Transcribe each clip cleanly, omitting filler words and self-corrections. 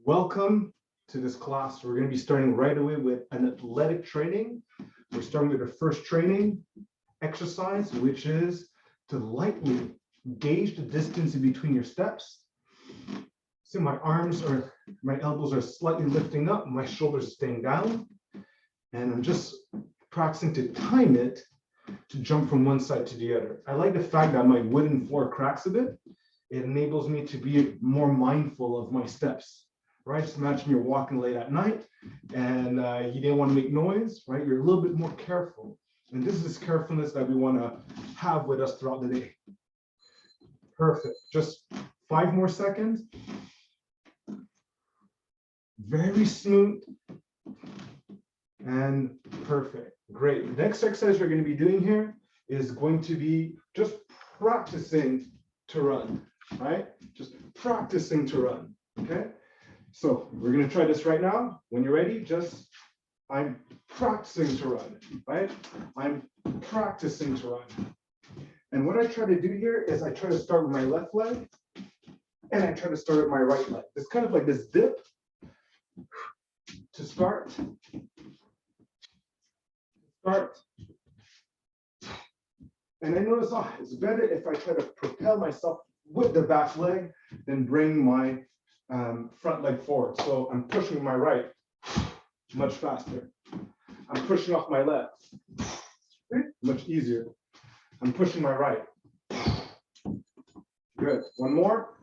Welcome to this class. We're going to be starting right away with an athletic training. We're starting with the first training exercise, which is to lightly gauge the distance in between your steps. So my elbows are slightly lifting up, my shoulders are staying down, and I'm just practicing to time it to jump from one side to the other. I like the fact that my wooden floor cracks a bit. It enables me to be more mindful of my steps. Right? Just imagine you're walking late at night and you didn't want to make noise, right? You're a little bit more careful. And this is this carefulness that we want to have with us throughout the day. Perfect. Just 5 more seconds. Very smooth and perfect. Great. The next exercise you're going to be doing here is going to be just practicing to run, right? Just practicing to run, okay? So we're going to try this right now. When you're ready, I'm practicing to run, right? I'm practicing to run. And what I try to do here is I try to start with my left leg and I try to start with my right leg. It's kind of like this dip to start. And I notice, it's better if I try to propel myself with the back leg than bring my front leg forward. So I'm pushing my right much faster. I'm pushing off my left, much easier. I'm pushing my right. Good. One more.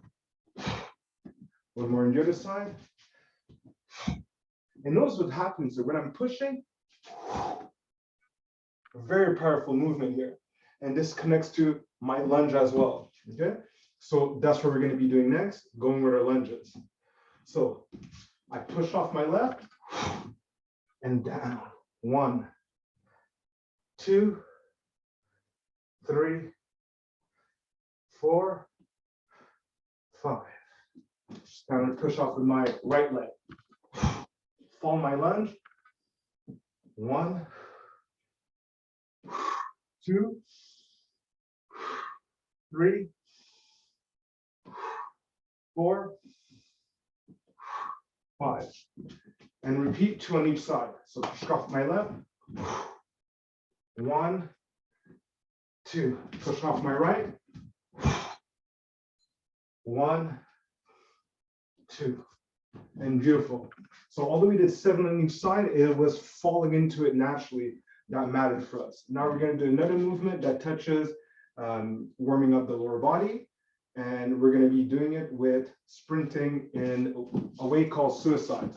One more on the other side. And notice what happens when I'm pushing. A very powerful movement here. And this connects to my lunge as well. Okay. So that's what we're going to be doing next, going with our lunges. So I push off my left and down. 1, 2, 3, 4, 5. Now I'm going to push off with my right leg. Follow my lunge. 1, 2, 3, 4, 5. And repeat 2 on each side. So push off my left. 1, 2. Push off my right. 1, 2. And beautiful. So although we did 7 on each side, it was falling into it naturally. That mattered for us. Now we're going to do another movement that touches warming up the lower body. And we're going to be doing it with sprinting in a way called suicide.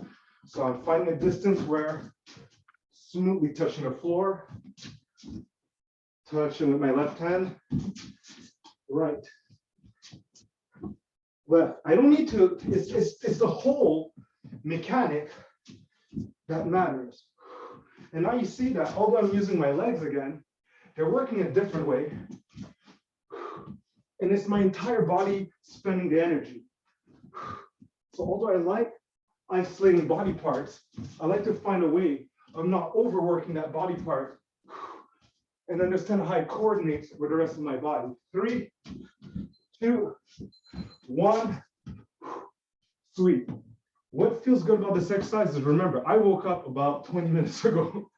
So I'm finding a distance where smoothly touching the floor, touching with my left hand, right, left. I don't need to, it's the whole mechanic that matters. And now you see that although I'm using my legs again, they're working a different way. And it's my entire body spending the energy. So although I like isolating body parts, I like to find a way of not overworking that body part and understand how it coordinates with the rest of my body. 3, 2, 1, sweet. What feels good about this exercise is, remember, I woke up about 20 minutes ago,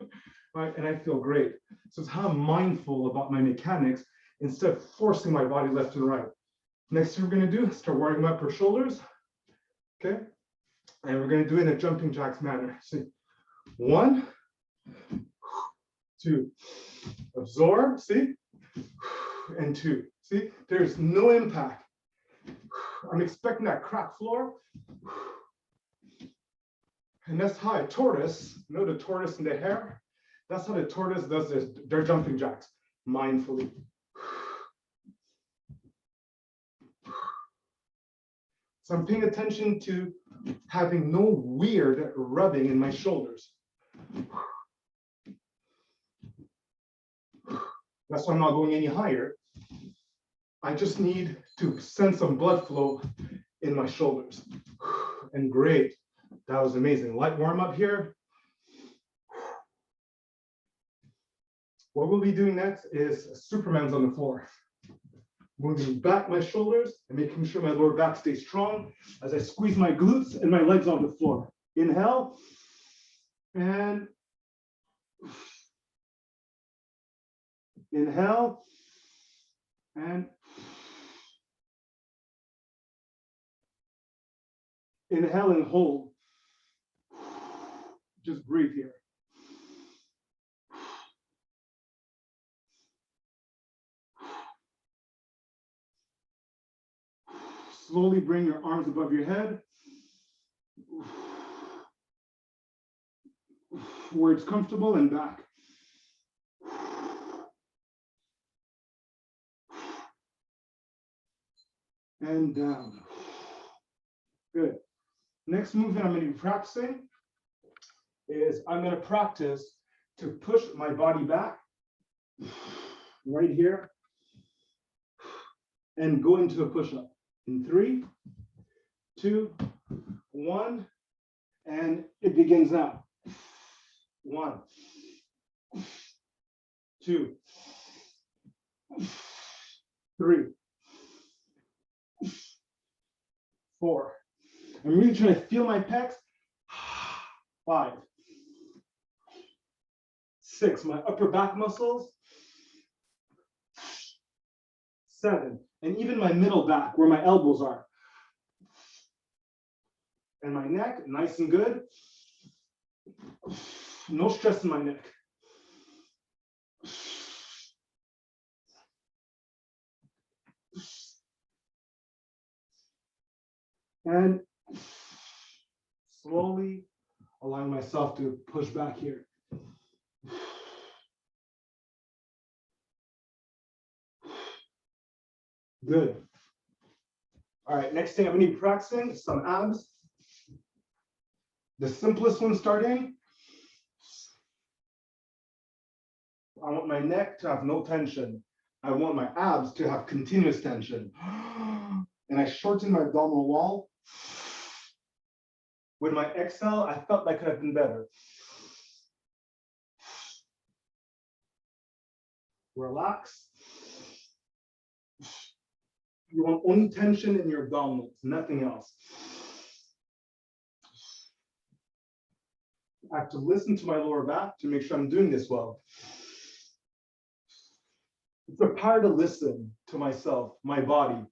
right? And I feel great. So it's how I'm mindful about my mechanics instead of forcing my body left to the right. Next thing we're going to do is start warming up our shoulders. Okay. And we're going to do it in a jumping jacks manner. See, 1, 2, absorb, see, and 2. See, there's no impact. I'm expecting that cracked floor. And that's how a tortoise, you know the tortoise and the hare? That's how the tortoise does this. They're jumping jacks, mindfully. So I'm paying attention to having no weird rubbing in my shoulders. That's why I'm not going any higher. I just need to send some blood flow in my shoulders. And great. That was amazing. Light warm up here. What we'll be doing next is Superman's on the floor. moving back my shoulders and making sure my lower back stays strong as I squeeze my glutes and my legs on the floor. Inhale, and inhale, and inhale and hold. Just breathe here. Slowly bring your arms above your head. Where it's comfortable and back. And down. Good. Next movement I'm going to be practicing is I'm going to practice to push my body back right here and go into a push-up in 3, 2, 1, and it begins now. 1, 2, 3, 4. I'm really trying to feel my pecs. 5, 6, my upper back muscles. 7, and even my middle back where my elbows are. And my neck, nice and good. No stress in my neck. And slowly allowing myself to push back here. Good. All right, next thing I'm going to be practicing is some abs. The simplest one starting. I want my neck to have no tension. I want my abs to have continuous tension. And I shorten my abdominal wall. With my exhale, I felt that could have been better. Relax. You want only tension in your abdominals, nothing else. I have to listen to my lower back to make sure I'm doing this well. It's the power to listen to myself, my body.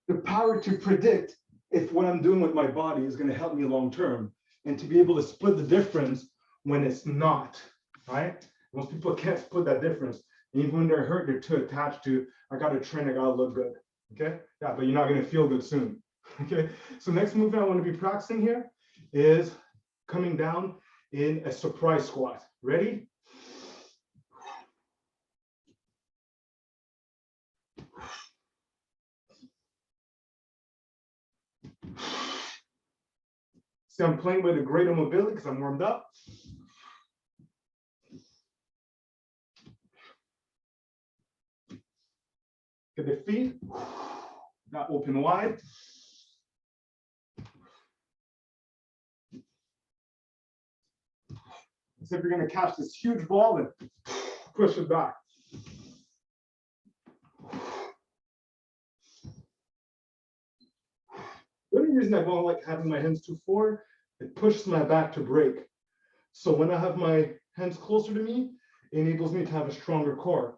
The power to predict if what I'm doing with my body is going to help me long term, and to be able to split the difference when it's not, right? Most people can't split that difference. And even when they're hurt, they're too attached to, I got to train, I got to look good. Okay, yeah, but you're not going to feel good soon. Okay, so next movement I want to be practicing here is coming down in a surprise squat. Ready? See, I'm playing with a greater mobility because I'm warmed up. Get the feet not open wide. So if you're going to catch this huge ball and push it back. The only reason I don't like having my hands too forward, it pushes my back to break. So when I have my hands closer to me, it enables me to have a stronger core.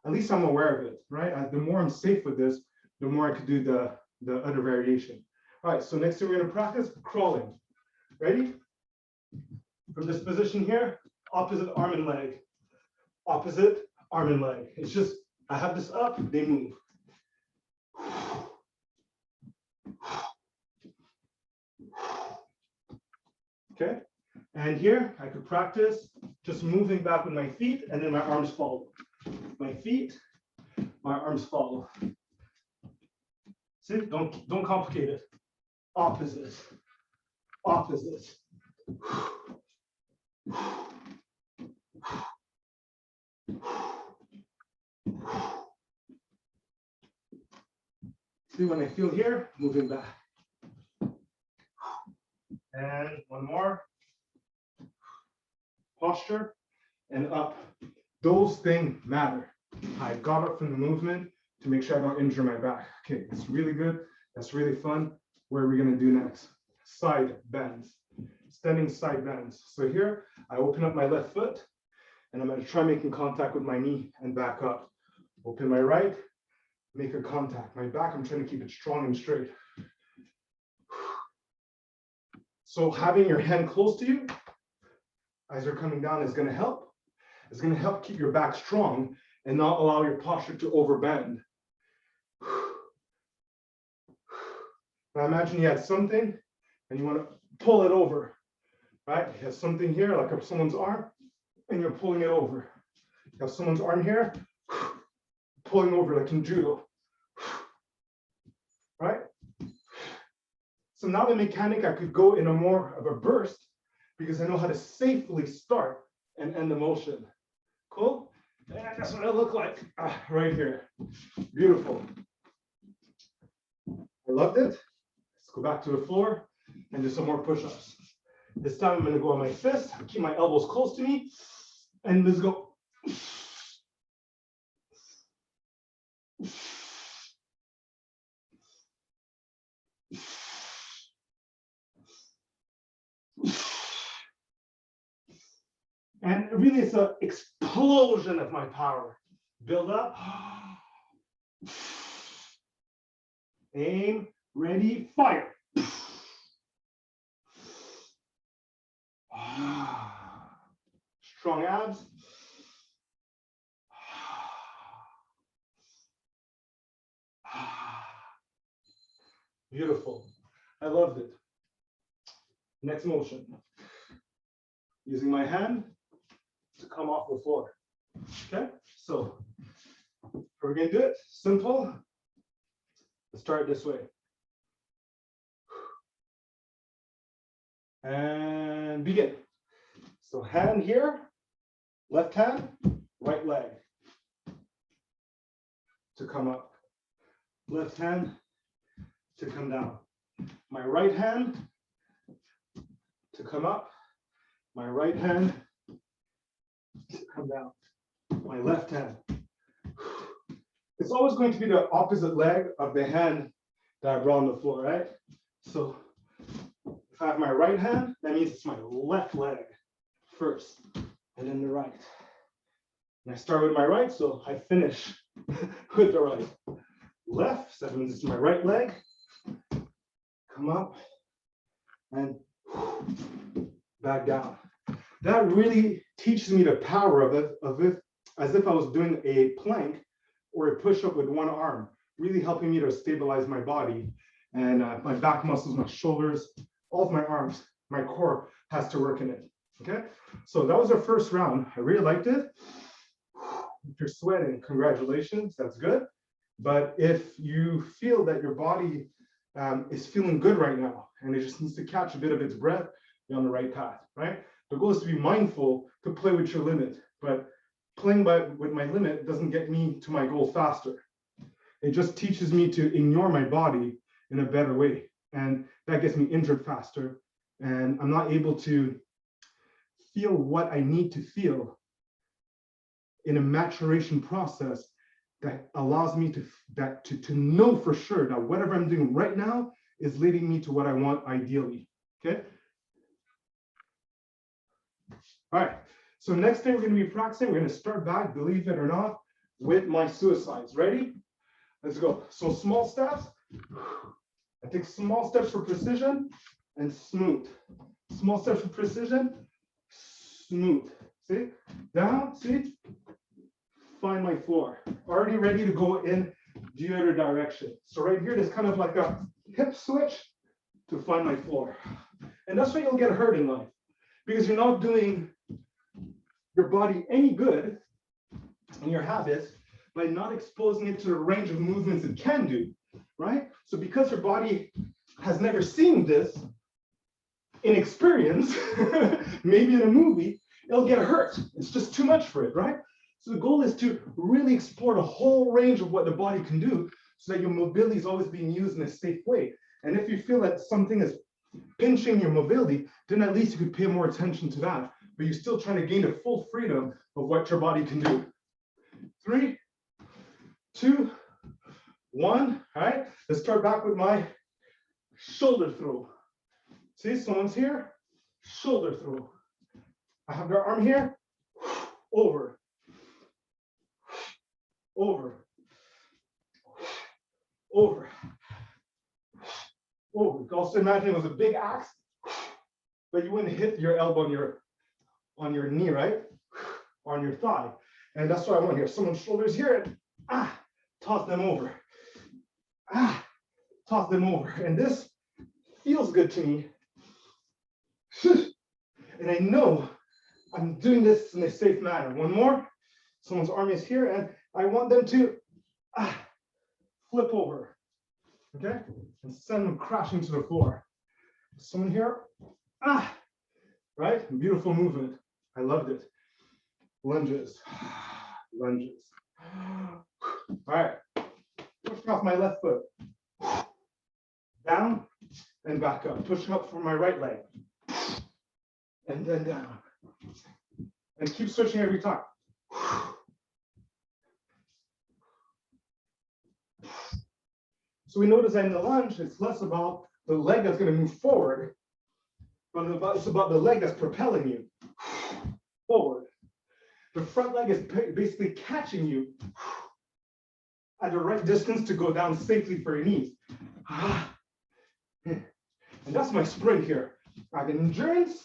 At least I'm aware of it, right? The more I'm safe with this, the more I could do the other variation. All right, so next thing we're going to practice crawling. Ready? From this position here, opposite arm and leg. Opposite arm and leg. It's just, I have this up, they move. Okay, and here I could practice just moving back with my feet and then my arms follow. My feet, my arms follow. See, don't complicate it. Opposite, opposite. See, when I feel here, moving back. And one more. Posture and up. Those things matter. I got up from the movement. to make sure I don't injure my back. Okay, it's really good. That's really fun. What are we gonna do next? Side bends, standing side bends. So here, I open up my left foot and I'm gonna try making contact with my knee and back up. Open my right, make a contact. My back, I'm trying to keep it strong and straight. So having your hand close to you as you're coming down is gonna help. It's gonna help keep your back strong and not allow your posture to overbend. Now imagine you had something and you want to pull it over, right? You have something here, like someone's arm, and you're pulling it over. You have someone's arm here, pulling over like in judo, right? So now the mechanic, I could go in a more of a burst because I know how to safely start and end the motion. Cool? And that's what I look like right here. Beautiful. I loved it. Let's go back to the floor and do some more push-ups. This time I'm going to go on my fist, keep my elbows close to me, and let's go. And really it's an explosion of my power. Build up. Aim, ready, fire. Strong abs. Beautiful. I loved it. Next motion. Using my hand to come off the floor. Okay, so we're gonna do it simple. Let's start this way. And begin. So hand here, left hand, right leg to come up. Left hand to come down. My right hand to come up. My right hand to come down. My left hand. It's always going to be the opposite leg of the hand that I brought on the floor, right? So if I have my right hand, that means it's my left leg first, and then the right. And I start with my right, so I finish with the right. Left, so that means it's my right leg. Come up and back down. That really teaches me the power of it, as if I was doing a plank or a push-up with one arm, really helping me to stabilize my body and my back muscles, my shoulders, all of my arms, my core has to work in it. Okay, so that was our first round. I really liked it. If you're sweating, congratulations, that's good. But if you feel that your body is feeling good right now and it just needs to catch a bit of its breath, you're on the right path, right? The goal is to be mindful to play with your limit, but playing with my limit doesn't get me to my goal faster. It just teaches me to ignore my body in a better way. And that gets me injured faster. And I'm not able to feel what I need to feel in a maturation process that allows me to know for sure that whatever I'm doing right now is leading me to what I want ideally, okay? All right, so next thing we're gonna be practicing, we're gonna start back, believe it or not, with my suicides. Ready? Let's go. So small steps. I take small steps for precision and smooth. Small steps for precision, smooth. See? Down, see? Find my floor. Already ready to go in the other direction. So right here, there's kind of like a hip switch to find my floor. And that's why you'll get hurt in life, because you're not doing your body any good in your habits by not exposing it to the range of movements it can do, right? So because your body has never seen this in experience, maybe in a movie, it'll get hurt. It's just too much for it, right? So the goal is to really explore the whole range of what the body can do so that your mobility is always being used in a safe way. And if you feel that something is pinching your mobility, then at least you could pay more attention to that, but you're still trying to gain the full freedom of what your body can do. 3, 2, 1, all right? Let's start back with my shoulder throw. See, someone's here, shoulder throw. I have their arm here, over, over, over, over. You can also imagine it was a big axe, but you wouldn't hit your elbow on your knee, right? Or on your thigh. And that's what I want here. Someone's shoulders here, and toss them over. Toss them over. And this feels good to me. And I know I'm doing this in a safe manner. One more. Someone's arm is here, and I want them to flip over. Okay? And send them crashing to the floor. Someone here. Right? Beautiful movement. I loved it. Lunges. Lunges. All right. Pushing off my left foot. Down and back up. Pushing up for my right leg. And then down. And keep switching every time. So we notice that in the lunge, it's less about the leg that's going to move forward, but it's about the leg that's propelling you forward. The front leg is basically catching you at the right distance to go down safely for your knees. And that's my sprint here. I have endurance,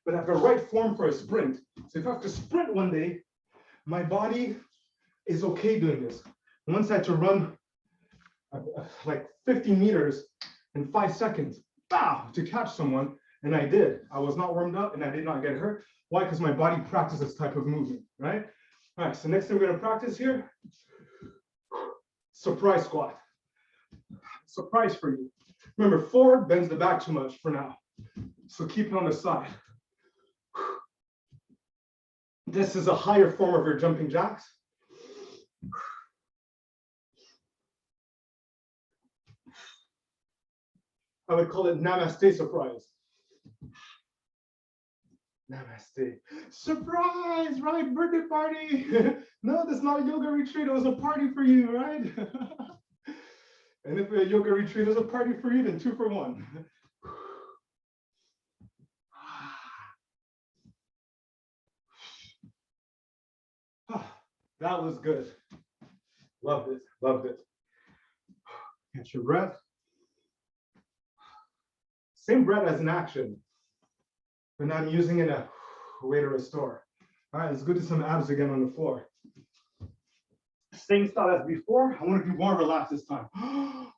but I have the right form for a sprint. So if I have to sprint one day, my body is okay doing this. Once I had to run like 50 meters in 5 seconds, to catch someone, and I did. I was not warmed up and I did not get hurt. Why? Because my body practiced this type of movement, right? All right, so next thing we're gonna practice here, surprise squat. Surprise for you. Remember, forward bends the back too much for now. So keep it on the side. This is a higher form of your jumping jacks. I would call it namaste surprise. Namaste. Surprise, right? Birthday party. No, that's not a yoga retreat. It was a party for you, right? And if a yoga retreat is a party for you, then 2 for 1. That was good. Loved it. Loved it. Catch your breath. Same breath as in action, but now I'm using it a way to restore. All right, let's go to some abs again on the floor. Same style as before. I want to be more relaxed this time. I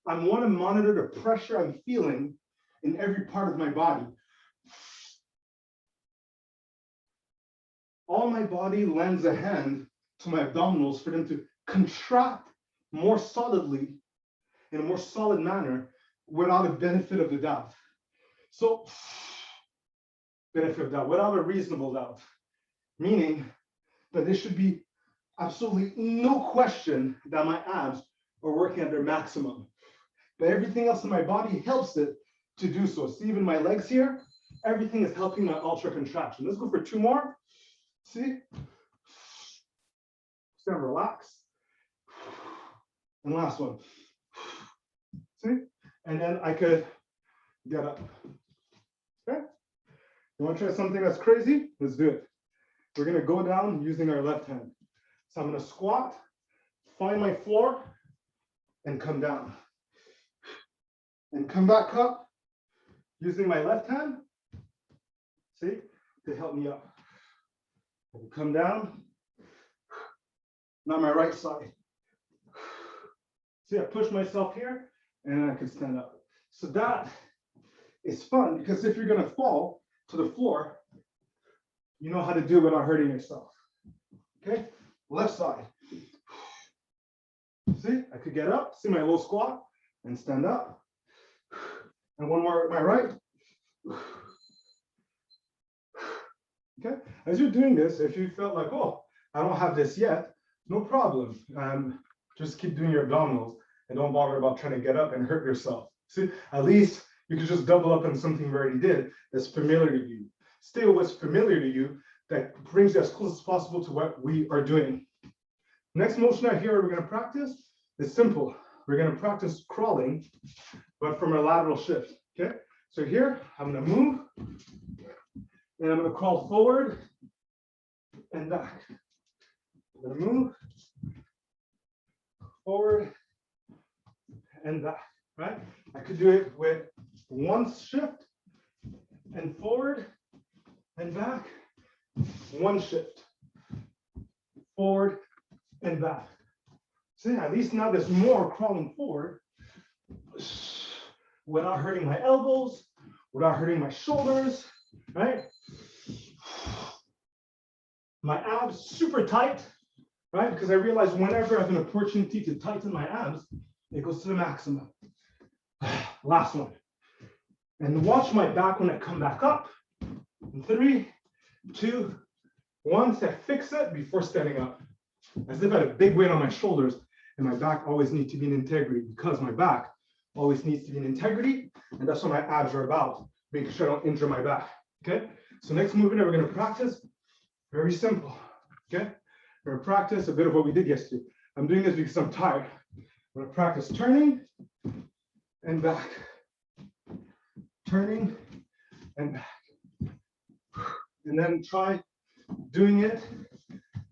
want to monitor the pressure I'm feeling in every part of my body. All my body lends a hand to my abdominals for them to contract more solidly in a more solid manner without a benefit of the doubt. So, benefit of doubt, without a reasonable doubt. Meaning that there should be absolutely no question that my abs are working at their maximum. But everything else in my body helps it to do so. See, even my legs here, everything is helping my ultra contraction. Let's go for 2 more. See? Stand, relax. And last one. See? And then I could get up. Okay? You want to try something that's crazy? Let's do it. We're going to go down using our left hand. So I'm going to squat, find my floor, and come down. And come back up using my left hand, see, to help me up. And come down. Now my right side. See, I push myself here, and I can stand up. So that is fun, because if you're going to fall to the floor, you know how to do it without hurting yourself. Okay, left side. See, I could get up, see my low squat, and stand up. And one more at my right. Okay, as you're doing this, if you felt like, oh, I don't have this yet, no problem. Just keep doing your abdominals and don't bother about trying to get up and hurt yourself. See, at least you can just double up on something you already did that's familiar to you. Stay with what's familiar to you that brings you as close as possible to what we are doing. Next motion out here we're going to practice is simple. We're going to practice crawling, but from a lateral shift. Okay. So here I'm going to move, and I'm going to crawl forward and back. I'm going to move forward and back. Right. I could do it with one shift and forward and back. One shift forward and back. So at least now there's more crawling forward without hurting my elbows, without hurting my shoulders, right? My abs super tight, right? Because I realize whenever I have an opportunity to tighten my abs, it goes to the maximum. Last one. And watch my back when I come back up. In 3, 2, 1. So I fix it before standing up. As if I had a big weight on my shoulders, and my back always needs to be in integrity, because my back always needs to be in integrity, and that's what my abs are about, making sure I don't injure my back. Okay. So next movement that we're going to practice, very simple. Okay. We're going to practice a bit of what we did yesterday. I'm doing this because I'm tired. I'm going to practice turning and back. Turning and back. And then try doing it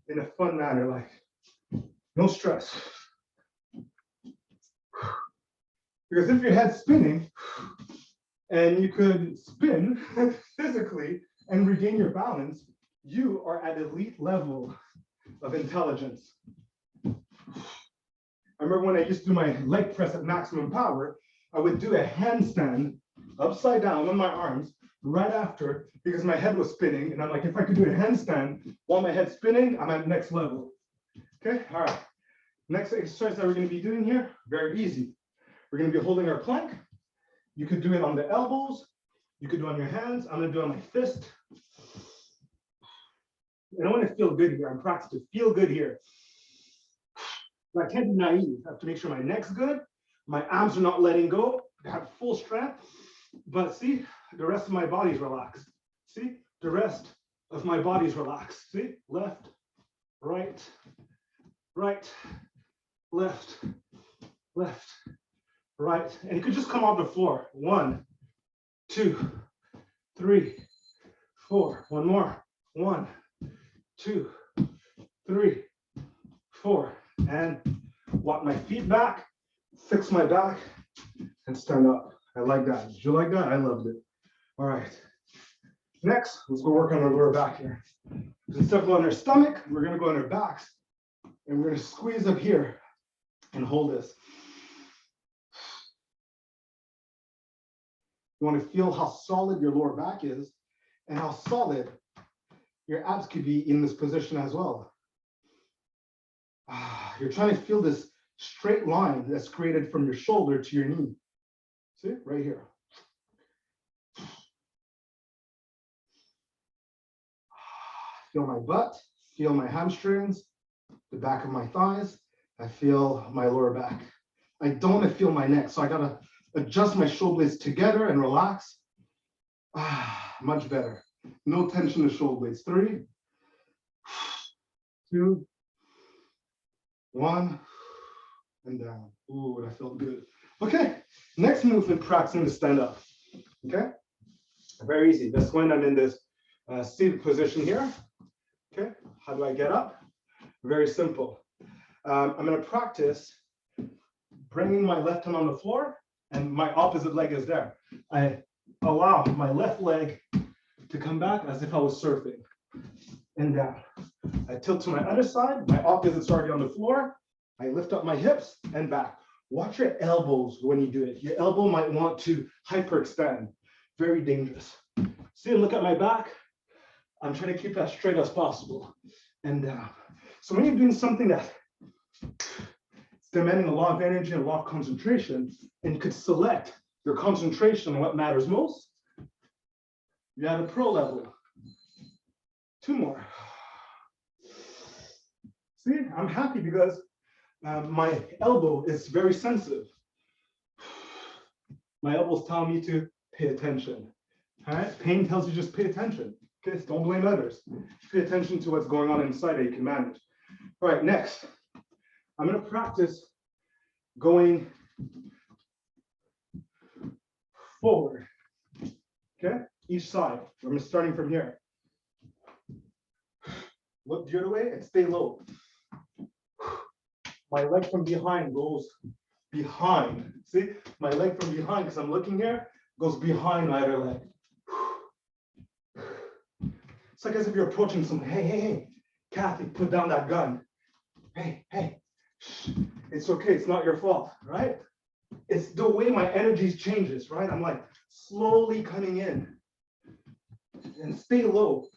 in a fun manner, like no stress. Because if your head's spinning and you could spin physically and regain your balance, you are at elite level of intelligence. I remember when I used to do my leg press at maximum power, I would do a handstand upside down on my arms right after, because my head was spinning. And I'm like, if I could do a handstand while my head's spinning, I'm at next level. Okay, all right. Next exercise that we're going to be doing here, very easy. We're going to be holding our plank. You could do it on the elbows. You could do it on your hands. I'm going to do it on my fist. And I want to feel good here. I'm practicing to feel good here. But I can't be naive. I have to make sure my neck's good. My arms are not letting go. I have full strength. But see, the rest of my body's relaxed. See, the rest of my body's relaxed. See, left, right, right, left, left, right. And you could just come off the floor. 1, 2, 3, 4. One more. 1, 2, 3, 4. And walk my feet back, fix my back, and stand up. I like that. Did you like that? I loved it. All right. Next, let's go work on our lower back here. Instead of going on our stomach, we're going to go on our backs, and we're going to squeeze up here and hold this. You want to feel how solid your lower back is and how solid your abs could be in this position as well. You're trying to feel this straight line that's created from your shoulder to your knee. See, right here. Feel my butt, feel my hamstrings, the back of my thighs. I feel my lower back. I don't want to feel my neck, so I gotta adjust my shoulder blades together and relax. Much better. No tension in the shoulder blades. 3, 2, 1, and down. Ooh, that felt good. Okay, next movement, practicing to stand up. Okay, very easy. That's when I'm in this seated position here. Okay, how do I get up? Very simple. I'm going to practice bringing my left hand on the floor, and my opposite leg is there. I allow my left leg to come back as if I was surfing, and down. I tilt to my other side. My opposite's already on the floor. I lift up my hips and back. Watch your elbows when you do it. Your elbow might want to hyperextend. Very dangerous. See, look at my back. I'm trying to keep as straight as possible and down. So when you're doing something that it's demanding a lot of energy and a lot of concentration, and you could select your concentration on what matters most, you're at a pro level. 2 more. See, I'm happy because my elbow is very sensitive. My elbow's telling me to pay attention. All right, pain tells you just pay attention. Okay, don't blame others. Pay attention to what's going on inside that you can manage. All right, next, I'm going to practice going forward, okay? Each side. I'm starting from here. Look the other way and stay low. My leg from behind goes behind. See, my leg from behind, because I'm looking here, goes behind my other leg. It's like as if you're approaching someone. Hey, hey, hey, Kathy, put down that gun. Hey, hey, shh. It's okay. It's not your fault, right? It's the way my energy changes, right? I'm like slowly coming in and stay low.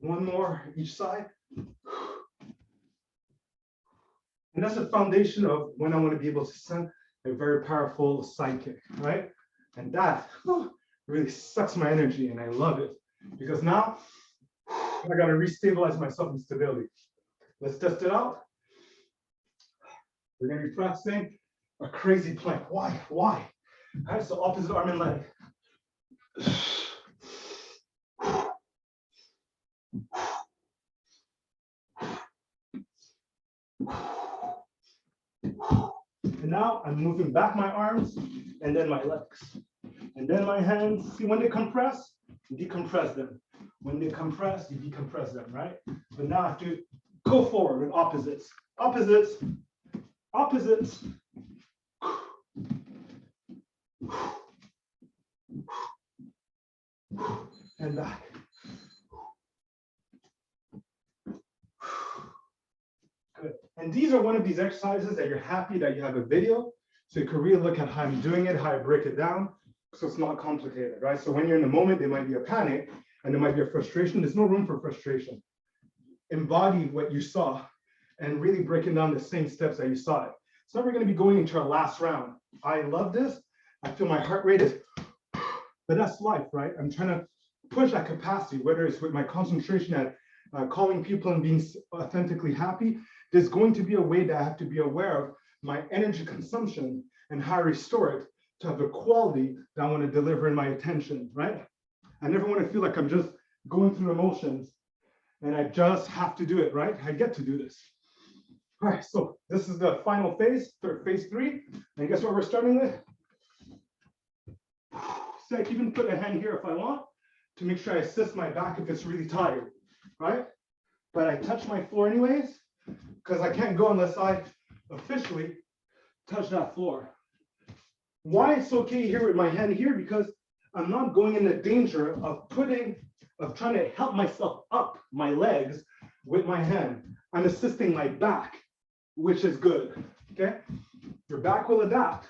One more each side. And that's the foundation of when I want to be able to send a very powerful side kick, right? And that really sucks my energy, and I love it because now I got to restabilize myself in stability. Let's test it out. We're going to be practicing a crazy plank. Why? Why? All right, so opposite arm and leg. And now I'm moving back my arms and then my legs. And then my hands, see when they compress, decompress them. When they compress, you decompress them, right? But now I have to go forward with opposites. Opposites, opposites. And back. Good. And these are one of these exercises that you're happy that you have a video, so you can really look at how I'm doing it, how I break it down, so it's not complicated, right? So when you're in the moment, there might be a panic and there might be a frustration. There's no room for frustration. Embody what you saw and really breaking down the same steps that you saw it. So now we're going to be going into our last round. I love this. I feel my heart rate is, but that's life, right? I'm trying to push that capacity, whether it's with my concentration at calling people and being authentically happy. There's going to be a way that I have to be aware of my energy consumption and how I restore it to have the quality that I want to deliver in my attention, right? I never want to feel like I'm just going through emotions and I just have to do it, right? I get to do this. All right, so this is the final phase, phase 3. And guess what we're starting with? So I can even put a hand here if I want to make sure I assist my back if it's really tired, right? But I touch my floor anyways, because I can't go unless I officially touch that floor. Why it's okay here with my hand here? Because I'm not going in the danger of trying to help myself up my legs with my hand. I'm assisting my back, which is good, okay? Your back will adapt.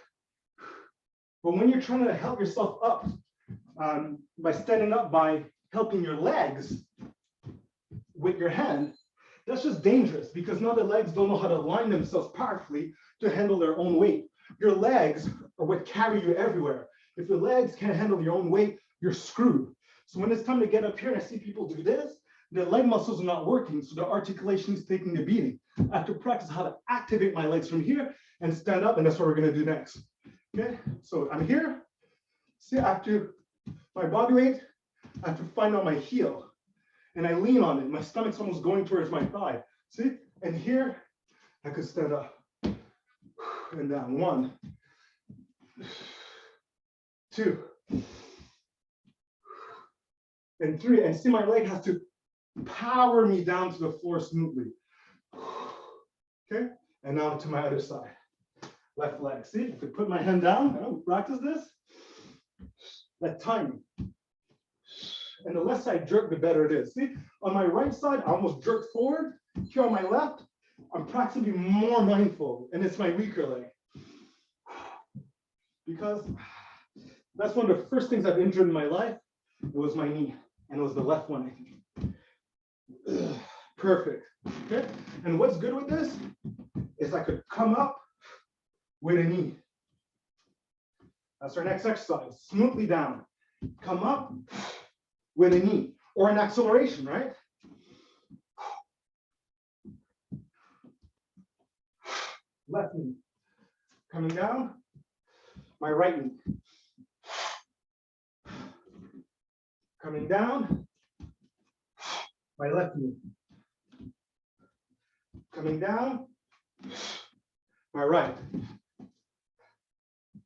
But when you're trying to help yourself up by standing up, by helping your legs with your hand, that's just dangerous because now the legs don't know how to align themselves powerfully to handle their own weight. Your legs are what carry you everywhere. If your legs can't handle your own weight, you're screwed. So when it's time to get up here and I see people do this, their leg muscles are not working, so the articulation is taking a beating. I have to practice how to activate my legs from here and stand up, and that's what we're going to do next. Okay, so I'm here. See, after my body weight, I have to find out my heel. And I lean on it. My stomach's almost going towards my thigh. See? And here, I could stand up and down. 1, 2, and 3. And see, my leg has to power me down to the floor smoothly. Okay? And now to my other side. Left leg. See? I could put my hand down. I don't practice this. That timing. And the less I jerk, the better it is. See, on my right side, I almost jerked forward. Here on my left, I'm practicing being more mindful, and it's my weaker leg. Because that's one of the first things I've injured in my life. It was my knee, and it was the left one, I think. Perfect. Okay. And what's good with this is I could come up with a knee. That's our next exercise. Smoothly down. Come up with a knee or an acceleration, right? Left knee. Coming down. My right knee. Coming down. My left knee. Coming down. My right.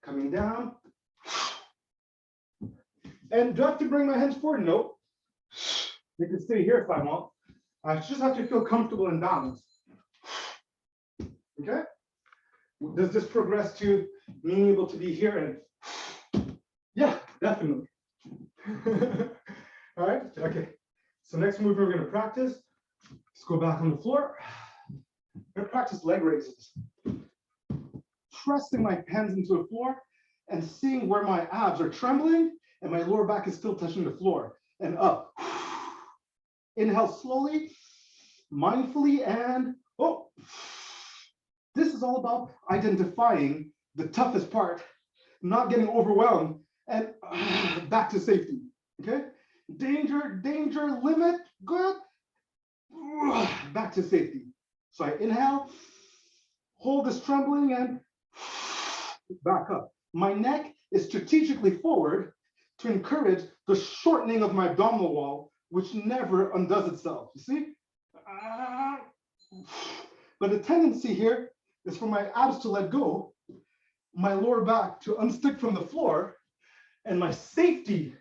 Coming down. And do I have to bring my hands forward? Nope. They can stay here if I want. I just have to feel comfortable and balanced. Okay? Does this progress to being able to be here? And yeah, definitely. All right, okay. So next move we're gonna practice. Let's go back on the floor. I'm gonna practice leg raises. Pressing my hands into the floor and seeing where my abs are trembling and my lower back is still touching the floor. And up. Inhale slowly, mindfully, and oh. This is all about identifying the toughest part, not getting overwhelmed, and back to safety, okay? Danger, danger, limit, good. Back to safety. So I inhale, hold this trembling, and back up. My neck is strategically forward to encourage the shortening of my abdominal wall, which never undoes itself, you see? But the tendency here is for my abs to let go, my lower back to unstick from the floor, and my safety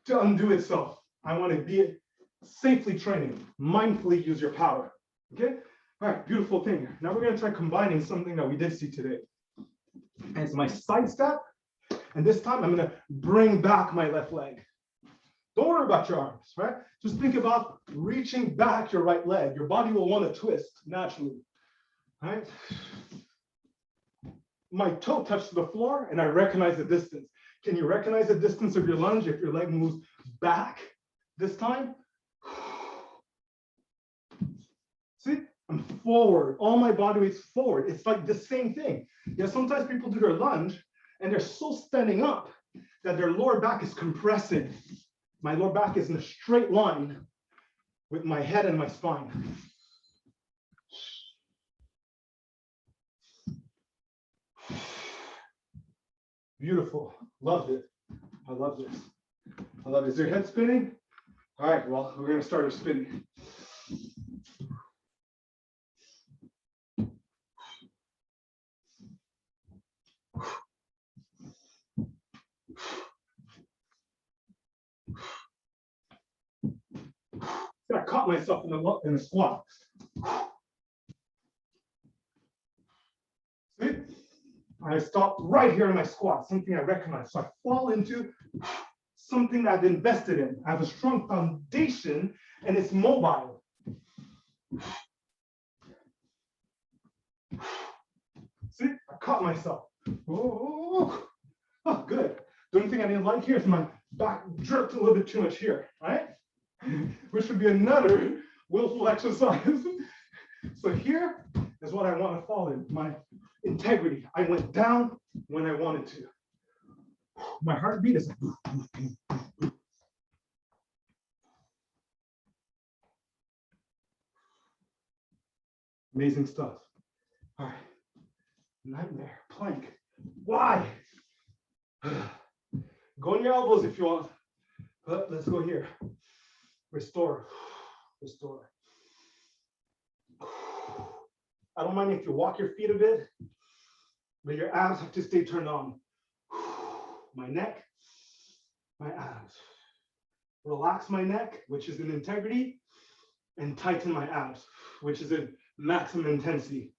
to undo itself. I want to be safely training, mindfully use your power, okay? All right, beautiful thing. Now we're gonna try combining something that we did see today. And it's my side step, and this time I'm gonna bring back my left leg. Don't worry about your arms, right? Just think about reaching back your right leg. Your body will want to twist naturally, right? My toe touches the floor and I recognize the distance. Can you recognize the distance of your lunge if your leg moves back this time? See, I'm forward. All my body weight's forward. It's like the same thing. Yeah, sometimes people do their lunge and they're so standing up that their lower back is compressing. My lower back is in a straight line with my head and my spine. Beautiful. Loved it. I love this. I love it. Is your head spinning? All right, well, we're going to start our spinning. I caught myself in the squat. See? I stopped right here in my squat, something I recognize. So I fall into something that I've invested in. I have a strong foundation and it's mobile. See, I caught myself. Oh, good. The only thing I didn't like here is my back jerked a little bit too much here, right? Which would be another willful exercise. So here is what I want to fall in, my integrity. I went down when I wanted to. My heartbeat is amazing stuff. All right, nightmare, plank. Why? Go on your elbows if you want, but let's go here. Restore, restore. I don't mind if you walk your feet a bit, but your abs have to stay turned on. My neck, my abs. Relax my neck, which is in integrity, and tighten my abs, which is in maximum intensity.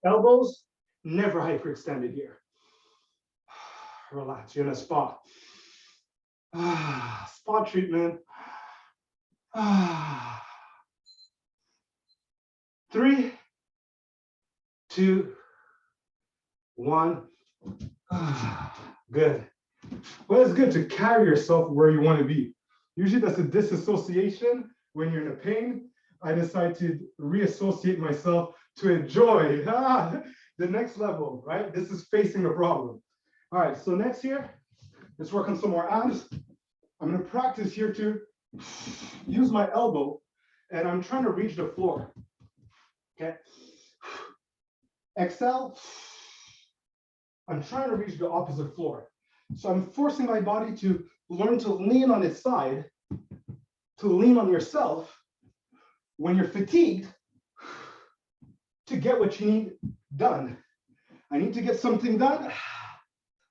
Elbows, never hyperextended here. Relax, you're in a spa. Spa treatment. 3, 2, 1. Good. Well, it's good to carry yourself where you want to be. Usually that's a disassociation. When you're in a pain, I decide to reassociate myself to enjoy the next level, right? This is facing a problem. All right, so next here, let's work on some more abs. I'm going to practice here to use my elbow, and I'm trying to reach the floor. Okay. Exhale. I'm trying to reach the opposite floor. So I'm forcing my body to learn to lean on its side, to lean on yourself. When you're fatigued, to get what you need done. I need to get something done,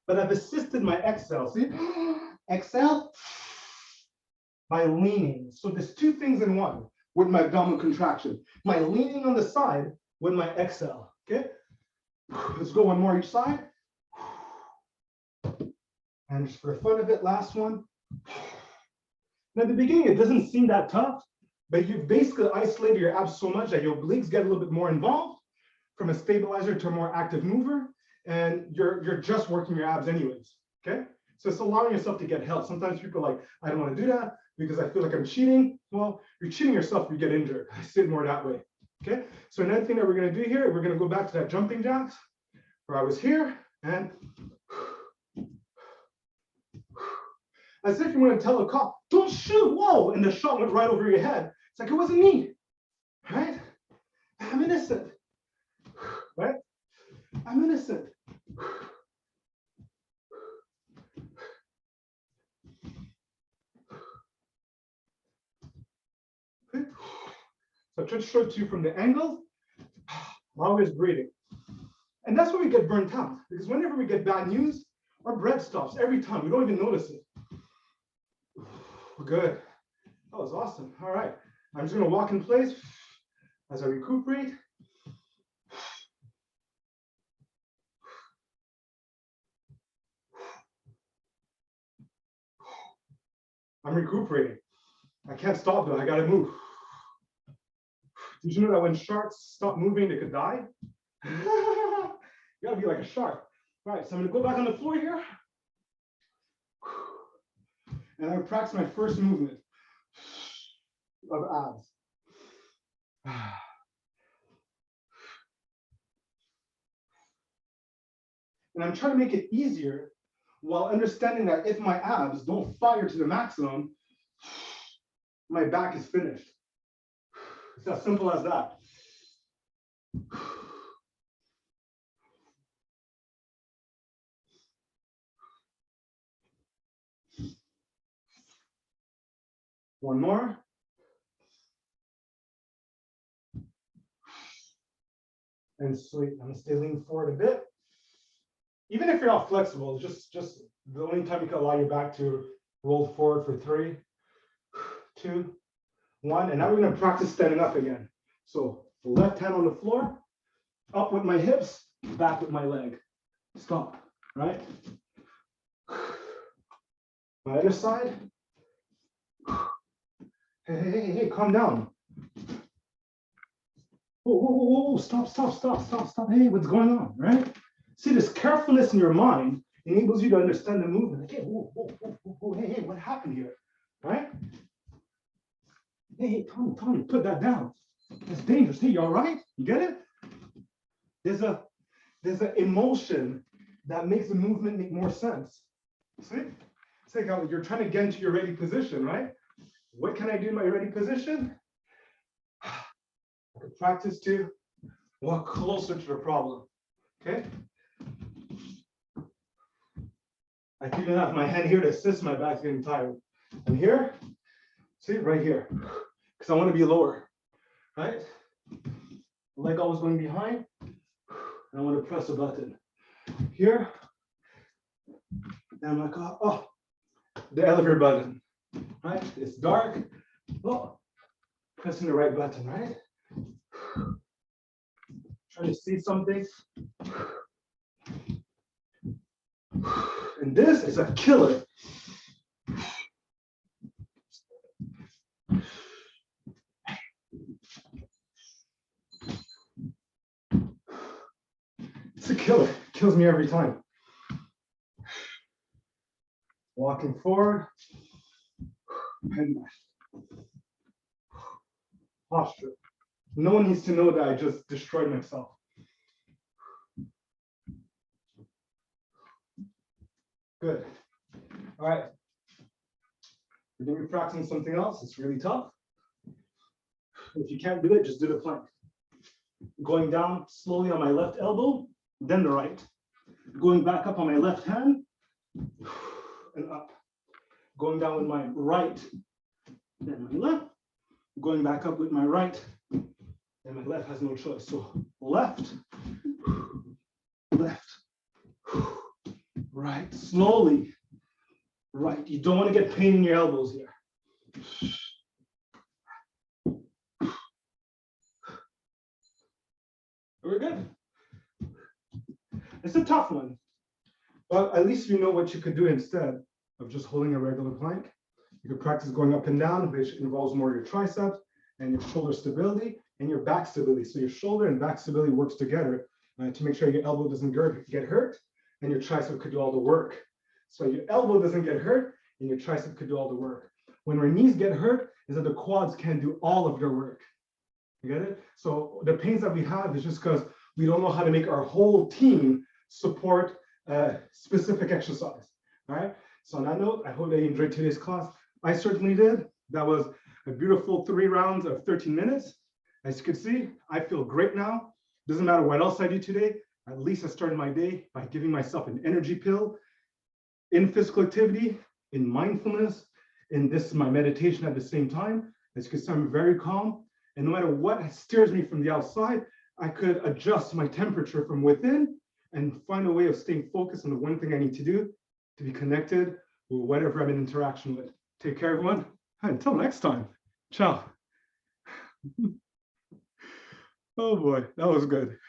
but I've assisted my exhale. See, exhale by leaning. So there's two things in one with my abdominal contraction. My leaning on the side with my exhale. Okay, let's go one more each side. And just for the fun of it, last one. Now, at the beginning, it doesn't seem that tough, but you've basically isolated your abs so much that your obliques get a little bit more involved from a stabilizer to a more active mover, and you're just working your abs anyways, okay? So it's allowing yourself to get help. Sometimes people are like, I don't want to do that because I feel like I'm cheating. Well, you're cheating yourself if you get injured. I see it more that way, okay? So another thing that we're going to do here, we're going to go back to that jumping jacks where I was here, and as if you want to tell a cop, don't shoot, whoa, and the shot went right over your head. It's like, it wasn't me, right? I'm innocent, right? I'm innocent. Okay. So I try to show it to you from the angle, always breathing. And that's when we get burnt out, because whenever we get bad news, our breath stops every time. We don't even notice it. Good. That was awesome. All right. I'm just going to walk in place as I recuperate. I'm recuperating. I can't stop though. I got to move. Did you know that when sharks stop moving, they could die? You got to be like a shark. All right. So I'm going to go back on the floor here. And I'm going to practice my first movement of abs. And I'm trying to make it easier while understanding that if my abs don't fire to the maximum, my back is finished. It's as simple as that. One more. And sweet. I'm gonna stay leaning forward a bit. Even if you're not flexible, just the only time you can allow your back to roll forward for 3, 2, 1. And now we're gonna practice standing up again. So left hand on the floor, up with my hips, back with my leg. Stop, right? My other side. Hey, calm down. Whoa, stop. Hey, what's going on, right? See, this carefulness in your mind enables you to understand the movement. Like, hey, whoa, hey, what happened here, right? Hey, Tommy, put that down. That's dangerous. Hey, you all right? You get it? There's an emotion that makes the movement make more sense. See? It's like you're trying to get into your ready position, right? What can I do in my ready position? I can practice to walk closer to the problem, okay? I can even have my hand here to assist my back getting tired. And here, see, right here, because I want to be lower, right? Leg always going behind, and I want to press a button. Here, and I'm like, oh, the elevator button, right? It's dark, oh, pressing the right button, right? Trying to see something. And this is a killer. It's a killer. It kills me every time. Walking forward. And posture. No one needs to know that I just destroyed myself. Good. All right. We're going to be practicing something else. It's really tough. If you can't do it, just do the plank. Going down slowly on my left elbow, then the right. Going back up on my left hand, and up. Going down with my right, then my left. Going back up with my right, and my left has no choice. So left, left, right, slowly, right. You don't want to get pain in your elbows here. We're good. It's a tough one, but at least you know what you could do instead of just holding a regular plank. You could practice going up and down, which involves more your triceps and your shoulder stability and your back stability. So your shoulder and back stability works together to make sure your elbow doesn't get hurt and your tricep could do all the work. So your elbow doesn't get hurt and your tricep could do all the work. When our knees get hurt is that the quads can't do all of your work. You get it? So the pains that we have is just because we don't know how to make our whole team support a specific exercise. All right. So on that note, I hope that you enjoyed today's class. I certainly did. That was a beautiful 3 rounds of 13 minutes. As you can see, I feel great now. Doesn't matter what else I do today. At least I started my day by giving myself an energy pill in physical activity, in mindfulness, in this my meditation at the same time. As you can see, I'm very calm. And no matter what steers me from the outside, I could adjust my temperature from within and find a way of staying focused on the one thing I need to do to be connected with whatever I'm in interaction with. Take care, everyone. Until next time. Ciao. Oh boy, that was good.